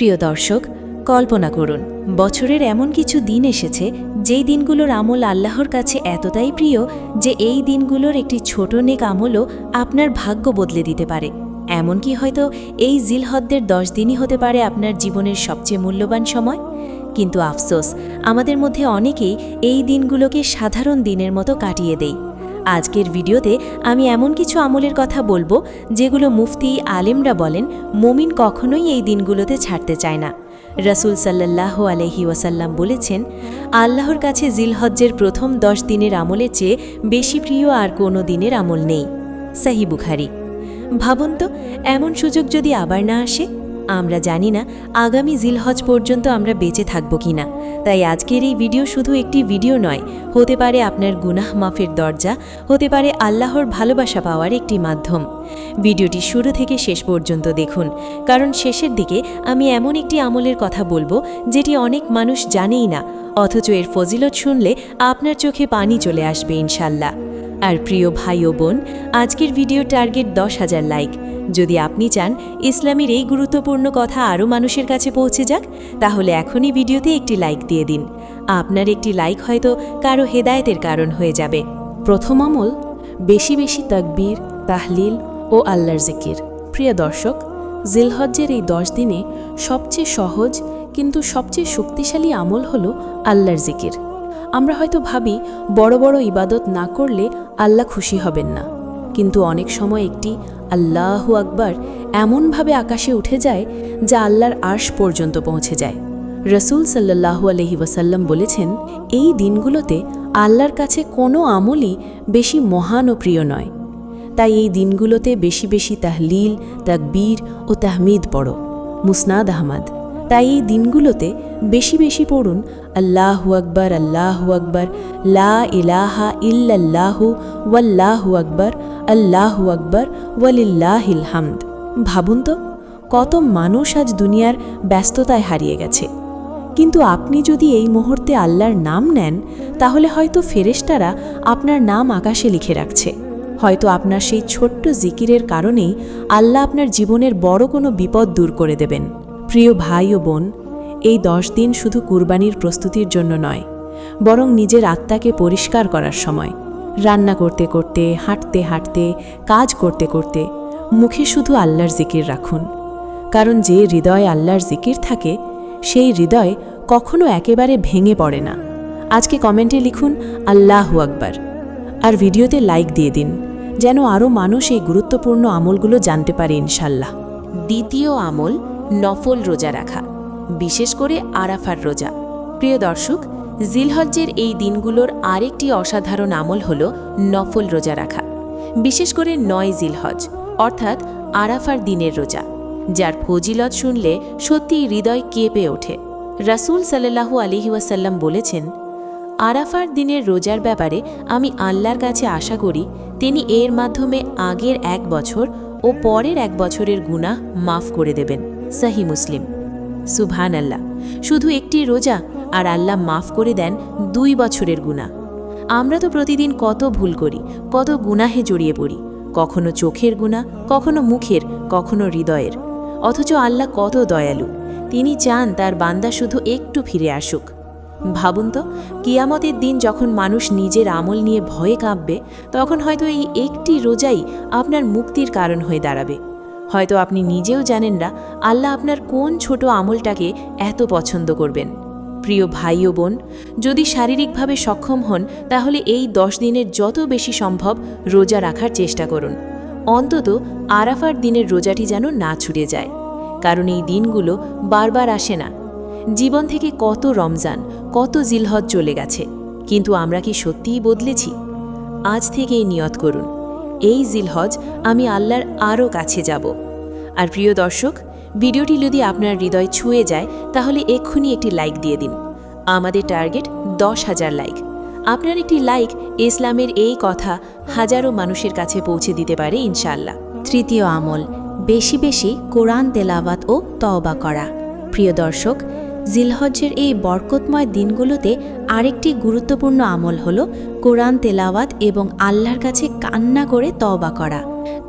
প্রিয় দর্শক, কল্পনা করুন বছরের এমন কিছু দিন এসেছে যেই দিনগুলোর আমল আল্লাহর কাছে এতটাই প্রিয় যে এই দিনগুলোর একটি ছোট নেক আমলও আপনার ভাগ্য বদলে দিতে পারে। এমনকি হয়তো এই জিলহজ্জের 10 দিনই হতে পারে আপনার জীবনের সবচেয়ে মূল্যবান সময়। কিন্তু আফসোস, আমাদের মধ্যে অনেকেই এই দিনগুলোকে সাধারণ দিনের মতো কাটিয়ে দেই। আজকের ভিডিওতে আমি এমন কিছু আমলের কথা বলবো যেগুলো মুফতি আলেমরা বলেন মুমিন কখনোই এই দিনগুলোতে ছাড়তে চায় না। রাসূল সাল্লাল্লাহু আলাইহি ওয়াসাল্লাম বলেছেন, আল্লাহর কাছে জিলহজ্জের প্রথম 10 দিনের আমলের চেয়ে বেশি প্রিয় আর কোনো দিনের আমল নেই। সহিহ বুখারী। ভাবুন তো, এমন সুযোগ যদি আবার না আসে। আমরা জানি না আগামী জিলহজ পর্যন্ত আমরা বেঁচে থাকব কিনা, তাই আজকের এই ভিডিও শুধু একটি ভিডিও নয়, হতে পারে আপনার গুনাহ মাফের দরজা, হতে পারে আল্লাহর ভালোবাসা পাওয়ার একটি মাধ্যম। ভিডিওটি শুরু থেকে শেষ পর্যন্ত দেখুন, কারণ শেষের দিকে আমি এমন একটি আমলের কথা বলবো যেটি অনেক মানুষ জানেই না, অথচ এর ফজিলত শুনলে আপনার চোখে পানি চলে আসবে ইনশাল্লাহ। আর প্রিয় ভাই ও বোন, আজকের ভিডিও টার্গেট 10,000 লাইক। যদি আপনি চান ইসলামের এই গুরুত্বপূর্ণ কথা আরও মানুষের কাছে পৌঁছে যাক, তাহলে এখনই ভিডিওতে একটি লাইক দিয়ে দিন। আপনার একটি লাইক হয়তো কারো হেদায়েতের কারণ হয়ে যাবে। প্রথম আমল, বেশি বেশি তাকবীর, তাহলিল ও আল্লাহর জিকির। প্রিয় দর্শক, জিলহজ্জের এই 10 দিনে সবচেয়ে সহজ কিন্তু সবচেয়ে শক্তিশালী আমল হলো আল্লাহর জিকির। আমরা হয়তো ভাবি বড় বড় ইবাদত না করলে আল্লাহ খুশি হবেন না, কিন্তু অনেক সময় একটি আল্লাহু আকবার এমনভাবে আকাশে উঠে যায় যা আল্লাহর আরশ পর্যন্ত পৌঁছে যায়। রাসূল সাল্লাল্লাহু আলাইহি ওয়াসাল্লাম বলেছেন, এই দিনগুলোতে আল্লাহর কাছে কোনো আমলই বেশি মহান ও প্রিয় নয়। তাই এই দিনগুলোতে বেশি বেশি তাহলিল, তাকবীর ও তাহমিদ পড়ো। মুসনাদ আহমদ। তাই এই দিনগুলোতে বেশি বেশি পড়ুন আল্লাহু আকবার, আল্লাহু আকবার, লা ইলাহা ইল্লাল্লাহু ওয়াল্লাহু আকবার, আল্লাহু আকবার ওয়ালিল্লাহিল হামদ। ভাবুন তো, কত মানুষ আজ দুনিয়ার ব্যস্ততায় হারিয়ে গেছে, কিন্তু আপনি যদি এই মুহূর্তে আল্লাহর নাম নেন, তাহলে হয়তো ফেরেশতারা আপনার নাম আকাশে লিখে রাখছে। হয়তো আপনার সেই ছোট্ট জিকিরের কারণেই আল্লাহ আপনার জীবনের বড় কোনো বিপদ দূর করে দেবেন। প্রিয় ভাই ও বোন, এই 10 দিন শুধু কুরবানির প্রস্তুতির জন্য নয়, বরং নিজের আত্মাকে পরিষ্কার করার সময়। রান্না করতে করতে, হাঁটতে হাঁটতে, কাজ করতে করতে মুখে শুধু আল্লাহর জিকির রাখুন, কারণ যে হৃদয়ে আল্লাহর জিকির থাকে সেই হৃদয় কখনো একেবারে ভেঙে পড়ে না। আজকে কমেন্টে লিখুন আল্লাহু আকবার, আর ভিডিওতে লাইক দিয়ে দিন, যেন আরও মানুষ এই গুরুত্বপূর্ণ আমলগুলো জানতে পারে ইনশাল্লাহ। দ্বিতীয় আমল, নফল রোজা রাখা, বিশেষ করে আরাফার রোজা। প্রিয় দর্শক, জিলহজ্জের এই দিনগুলোর আরেকটি অসাধারণ আমল হল নফল রোজা রাখা, বিশেষ করে 9 জিলহজ অর্থাৎ আরাফার দিনের রোজা, যার ফজিলত শুনলে সত্যিই হৃদয় কেঁপে ওঠে। রাসূল সাল্লাল্লাহু আলাইহি ওয়াসাল্লাম বলেছেন, আরাফার দিনের রোজার ব্যাপারে আমি আল্লাহর কাছে আশা করি তিনি এর মাধ্যমে আগের 1 বছর ও পরের 1 বছরের গুনাহ মাফ করে দেবেন। সহিহ মুসলিম। সুবহানাল্লাহ, শুধু একটি রোজা আর আল্লাহ মাফ করে দেন 2 বছরের গুনাহ। আমরা তো প্রতিদিন কত ভুল করি, কত গুনাহে জড়িয়ে পড়ি, কখনো চোখের গুনাহ, কখনো মুখের, কখনো হৃদয়ের। অথচ আল্লাহ কত দয়ালু, তিনি চান তার বান্দা শুধু একটু ফিরে আসুক। ভাবুন তো, কিয়ামতের দিন যখন মানুষ নিজের আমল নিয়ে ভয়ে কাঁপবে, তখন হয়তো এই একটি রোজাই আপনার মুক্তির কারণ হয়ে দাঁড়াবে। হয়তো আপনি নিজেও জানেন না আল্লাহ আপনার কোন ছোট আমলটাকে এত পছন্দ করবেন। প্রিয় ভাই ও বোন, যদি শারীরিকভাবে সক্ষম হন, তাহলে এই 10 দিনের যত বেশি সম্ভব রোজা রাখার চেষ্টা করুন। অন্তত আরাফার দিনের রোজাটি যেন না ছুটে যায়, কারণ এই দিনগুলো বারবার আসে না। জীবন থেকে কত রমজান, কত জিলহজ চলে গেছে, কিন্তু আমরা কি সত্যিই বদলেছি? আজ থেকেই নিয়ত করুন, এই জিলহজ আমি আল্লাহর আরও কাছে যাব। আর প্রিয় দর্শক, ভিডিওটি যদি আপনার হৃদয় ছুঁয়ে যায়, তাহলে এক্ষুনি একটি লাইক দিয়ে দিন। আমাদের টার্গেট 10,000 লাইক। আপনার একটি লাইক ইসলামের এই কথা হাজারো মানুষের কাছে পৌঁছে দিতে পারে ইনশাআল্লাহ। তৃতীয় আমল, বেশি বেশি কোরআন তেলাওয়াত ও তওবা করা। প্রিয় দর্শক, জিলহজ্জের এই বরকতময় দিনগুলোতে আরেকটি গুরুত্বপূর্ণ আমল হলো কোরআন তেলাওয়াত এবং আল্লাহর কাছে কান্না করে তওবা করা।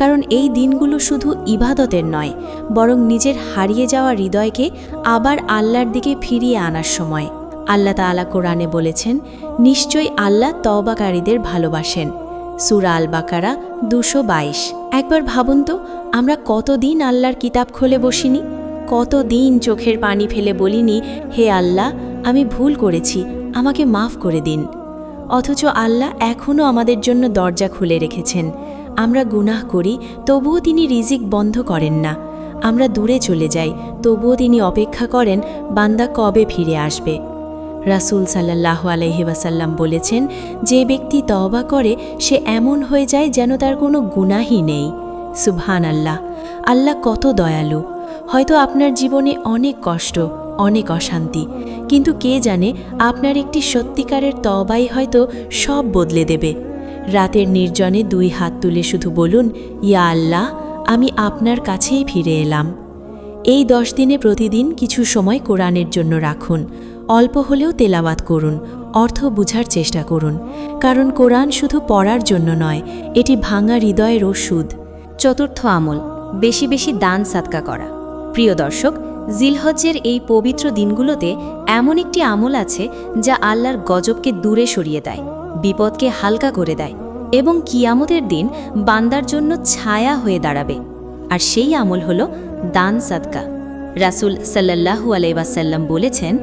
কারণ এই দিনগুলো শুধু ইবাদতের নয়, বরং নিজের হারিয়ে যাওয়া হৃদয়কে আবার আল্লাহর দিকে ফিরিয়ে আনার সময়। আল্লাহ তাআলা কোরআনে বলেছেন, নিশ্চয়ই আল্লাহ তওবাকারীদের ভালোবাসেন। সূরা আল বাকারা 222। একবার ভাবুন তো, আমরা কতদিন আল্লাহর কিতাব খুলে বসিনি, কতদিন চোখের পানি ফেলে বলিনি, হে আল্লাহ, আমি ভুল করেছি, আমাকে মাফ করে দিন। অথচ আল্লাহ এখনও আমাদের জন্য দরজা খুলে রেখেছেন। আমরা গুনাহ করি, তবুও তিনি রিজিক বন্ধ করেন না। আমরা দূরে চলে যাই, তবুও তিনি অপেক্ষা করেন বান্দা কবে ফিরে আসবে। রাসূল সাল্লাল্লাহু আলাইহি ওয়াসাল্লাম বলেছেন, যে ব্যক্তি তওবা করে সে এমন হয়ে যায় যেন তার কোনো গুনাহই নেই। সুবহানাল্লাহ! আল্লাহ কত দয়ালু! হয়তো আপনার জীবনে অনেক কষ্ট, অনেক অশান্তি, কিন্তু কে জানে আপনার একটি সত্যিকারের তওবাই হয়তো সব বদলে দেবে। রাতের নির্জনে 2 হাত তুলে শুধু বলুন, ইয়া আল্লাহ, আমি আপনার কাছেই ফিরে এলাম। এই 10 দিনে প্রতিদিন কিছু সময় কোরআনের জন্য রাখুন। অল্প হলেও তেলাওয়াত করুন, অর্থ বুঝার চেষ্টা করুন, কারণ কোরআন শুধু পড়ার জন্য নয়, এটি ভাঙা হৃদয়ের ওষুধ। চতুর্থ আমল, বেশি বেশি দান সাদকা করা। প্রিয় দর্শক, জিলহজ্জের এই পবিত্র দিনগুলোতে এমন একটি আমল আছে যা আল্লাহর গজবকে দূরে সরিয়ে দেয়, বিপদকে হালকা করে দেয় এবং কিয়ামতের দিন বান্দার জন্য ছায়া হয়ে দাঁড়াবে। আর সেই আমল হলো দান সাদকা। রাসূল সাল্লাল্লাহু আলাইহি ওয়াসাল্লাম বলেছেন,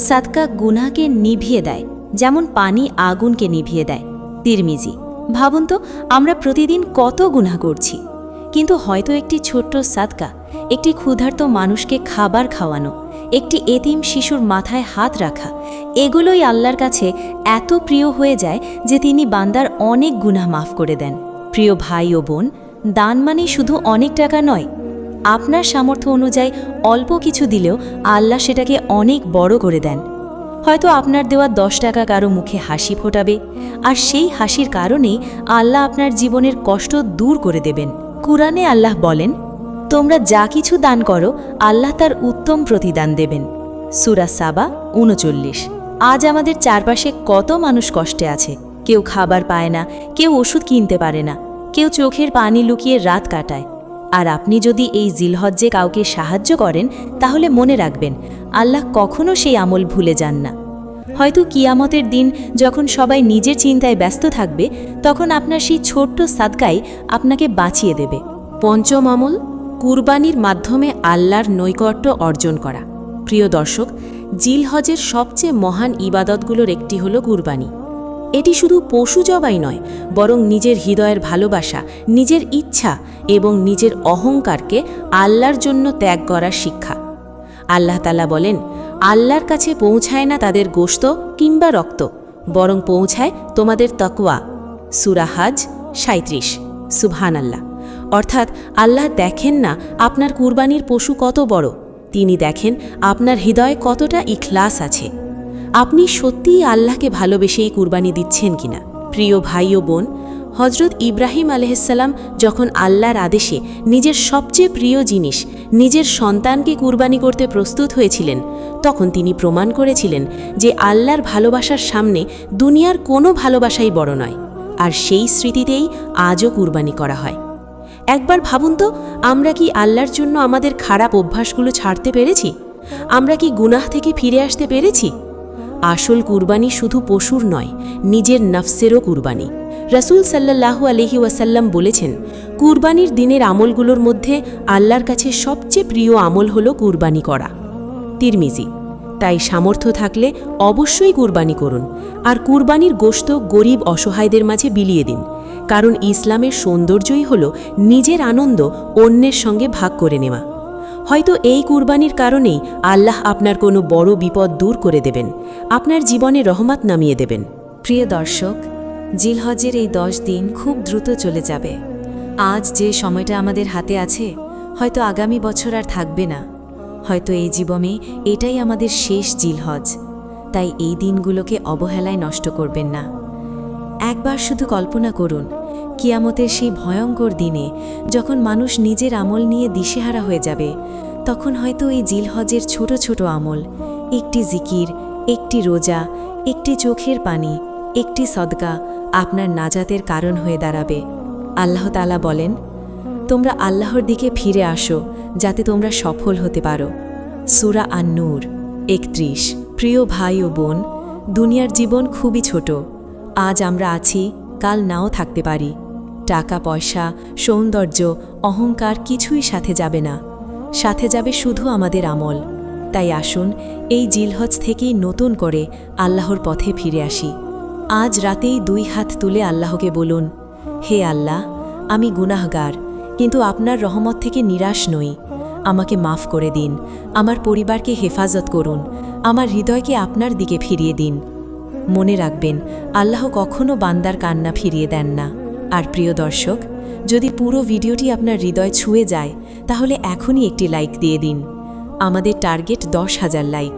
সাদকা গুনাহকে নিভিয়ে দেয়, যেমন পানি আগুনকে নিভিয়ে দেয়। তিরমিজি। ভাবুন তো, আমরা প্রতিদিন কত গুনাহ করছি, কিন্তু হয়তো একটি ছোট্ট সাদকা, একটি ক্ষুধার্ত মানুষকে খাবার খাওয়ানো, একটি এতিম শিশুর মাথায় হাত রাখা, এগুলোই আল্লাহর কাছে এত প্রিয় হয়ে যায় যে তিনি বান্দার অনেক গুনাহ মাফ করে দেন। প্রিয় ভাই ও বোন, দান মানে শুধু অনেক টাকা নয়। আপনার সামর্থ্য অনুযায়ী অল্প কিছু দিলেও আল্লাহ সেটাকে অনেক বড় করে দেন। হয়তো আপনার দেওয়া 10 টাকা কারো মুখে হাসি ফোটাবে, আর সেই হাসির কারণেই আল্লাহ আপনার জীবনের কষ্ট দূর করে দেবেন। কুরআনে আল্লাহ বলেন, তোমরা যা কিছু দান করো আল্লাহ তার উত্তম প্রতিদান দেবেন। সূরা সাবা 39। আজ আমাদের চারপাশে কত মানুষ কষ্টে আছে। কেউ খাবার পায় না, কেউ ওষুধ কিনতে পারে না, কেউ চোখের পানি লুকিয়ে রাত কাটায়। আর আপনি যদি এই জিলহজ্জে কাউকে সাহায্য করেন, তাহলে মনে রাখবেন, আল্লাহ কখনো সেই আমল ভুলে যান না। হয়তো কিয়ামতের দিন যখন সবাই নিজের চিন্তায় ব্যস্ত থাকবে, তখন আপনার সেই ছোট্ট সাদকাই আপনাকে বাঁচিয়ে দেবে। পঞ্চম আমল, কুরবানির মাধ্যমে আল্লাহর নৈকট্য অর্জন করা। প্রিয় দর্শক, জিলহজের সবচেয়ে মহান ইবাদতগুলোর একটি হল কুরবানি। এটি শুধু পশু জবাই নয়, বরং নিজের হৃদয়ের ভালোবাসা, নিজের ইচ্ছা এবং নিজের অহংকারকে আল্লাহর জন্য ত্যাগ করার শিক্ষা। আল্লাহ তাআলা বলেন, আল্লাহর কাছে পৌঁছায় না তাদের গোশত কিংবা রক্ত, বরং পৌঁছায় তোমাদের তাকওয়া। সূরা হজ 37। সুবহানাল্লাহ! অর্থাৎ আল্লাহ দেখেন না আপনার কুরবানির পশু কত বড়, তিনি দেখেন আপনার হৃদয়ে কতটা ইখলাস আছে। আপনি সত্যিই আল্লাহকে ভালোবেসেই কুরবানি দিচ্ছেন কিনা। প্রিয় ভাই ও বোন, হজরত ইব্রাহিম আলাইহিসসালাম যখন আল্লাহর আদেশে নিজের সবচেয়ে প্রিয় জিনিস, নিজের সন্তানকে কুরবানি করতে প্রস্তুত হয়েছিলেন, তখন তিনি প্রমাণ করেছিলেন যে আল্লাহর ভালোবাসার সামনে দুনিয়ার কোনো ভালোবাসাই বড় নয়। আর সেই স্মৃতিতেই আজও কুরবানি করা হয়। একবার ভাবুন তো, আমরা কি আল্লাহর জন্য আমাদের খারাপ অভ্যাসগুলো ছাড়তে পেরেছি? আমরা কি গুনাহ থেকে ফিরে আসতে পেরেছি? আসল কুরবানি শুধু পশুর নয়, নিজের নফসেরও কুরবানি। রাসূল সাল্লাল্লাহু আলাইহি ওয়াসাল্লাম বলেছেন, কুরবানির দিনের আমলগুলোর মধ্যে আল্লাহর কাছে সবচেয়ে প্রিয় আমল হলো কুরবানি করা। তিরমিজি। তাই সামর্থ্য থাকলে অবশ্যই কুরবানি করুন, আর কুরবানির গোশত গরিব অসহায়দের মাঝে বিলিয়ে দিন, কারণ ইসলামের সৌন্দর্যই হলো নিজের আনন্দ অন্যের সঙ্গে ভাগ করে নেওয়া। হয়তো এই কুরবানির কারণেই আল্লাহ আপনার কোনো বড় বিপদ দূর করে দেবেন, আপনার জীবনে রহমত নামিয়ে দেবেন। প্রিয় দর্শক, জিলহজের এই 10 দিন খুব দ্রুত চলে যাবে। আজ যে সময়টা আমাদের হাতে আছে, হয়তো আগামী বছর আর থাকবে না। হয়তো এই জীবনে এটাই আমাদের শেষ জিলহজ। তাই এই দিনগুলোকে অবহেলায় নষ্ট করবেন না। একবার শুধু কল্পনা করুন, কিয়ামতের সেই ভয়ঙ্কর দিনে যখন মানুষ নিজের আমল নিয়ে দিশেহারা হয়ে যাবে, তখন হয়তো এই জিলহজের ছোট ছোট আমল, একটি জিকির, একটি রোজা, একটি চোখের পানি, একটি সদকা আপনার নাজাতের কারণ হয়ে দাঁড়াবে। আল্লাহ তাআলা বলেন, তোমরা আল্লাহর দিকে ফিরে আসো যাতে তোমরা সফল হতে পারো। সূরা আন-নূর 31। প্রিয় ভাই ও বোন, দুনিয়ার জীবন খুবই ছোট। আজ আমরা আছি, কাল নাও থাকতে পারি। টাকা পয়সা, সৌন্দর্য, অহংকার কিছুই সাথে যাবে না। সাথে যাবে শুধু আমাদের আমল। তাই আসুন এই জিলহজ থেকেই নতুন করে আল্লাহর পথে ফিরে আসি। আজ রাতেই 2 হাত তুলে আল্লাহকে বলুন, হে আল্লাহ, আমি গুনাহগার, কিন্তু আপনার রহমত থেকে নিরাশ নই। আমাকে মাফ করে দিন, আমার পরিবারকে হেফাজত করুন, আমার হৃদয়কে আপনার দিকে ফিরিয়ে দিন। মনে রাখবেন, আল্লাহ কখনও বান্দার কান্না ফিরিয়ে দেন না। আর প্রিয় দর্শক, যদি পুরো ভিডিওটি আপনার হৃদয় ছুঁয়ে যায় তাহলে এখনই একটি লাইক দিয়ে দিন। আমাদের টার্গেট 10,000 লাইক।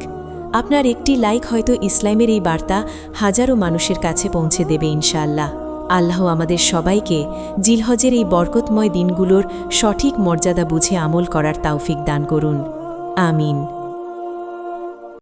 আপনার একটি লাইক হয়তো ইসলামের এই বার্তা হাজারো মানুষের কাছে পৌঁছে দেবে ইনশাআল্লাহ। আল্লাহ আমাদের সবাইকে জিলহজের এই বরকতময় দিনগুলোর সঠিক মর্যাদা বুঝে আমল করার তৌফিক দান করুন। আমিন।